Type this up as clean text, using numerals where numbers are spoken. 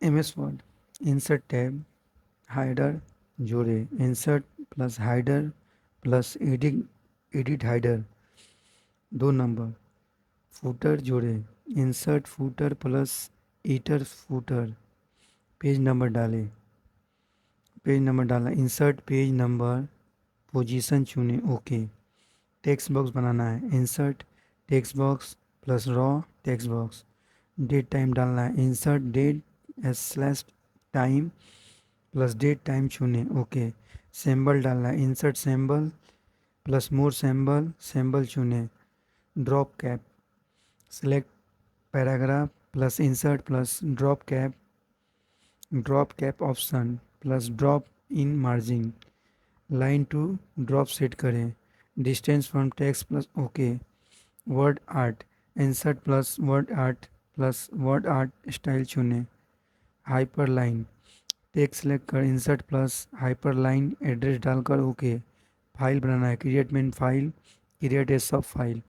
MS word, insert tab, header जोड़े, insert plus header plus edit edit header 2 number, footer जोड़े, insert footer plus edit footer, page number डालें, page number डाला, insert page number, position चुने, okay. Text box बनाना है, insert text box plus draw text box, date time डालना है, insert date slash time plus date time चुने, okay. Symbol डालना है, insert symbol plus more symbol, symbol चुने, drop cap, select paragraph plus insert plus drop cap option plus drop in margin, line to drop set करें, distance from text plus okay. Word art, insert plus word art style चुनें, hyper line, text select कर, insert plus hyper line address डालकर okay. File बनाना है, create main file, create a sub file.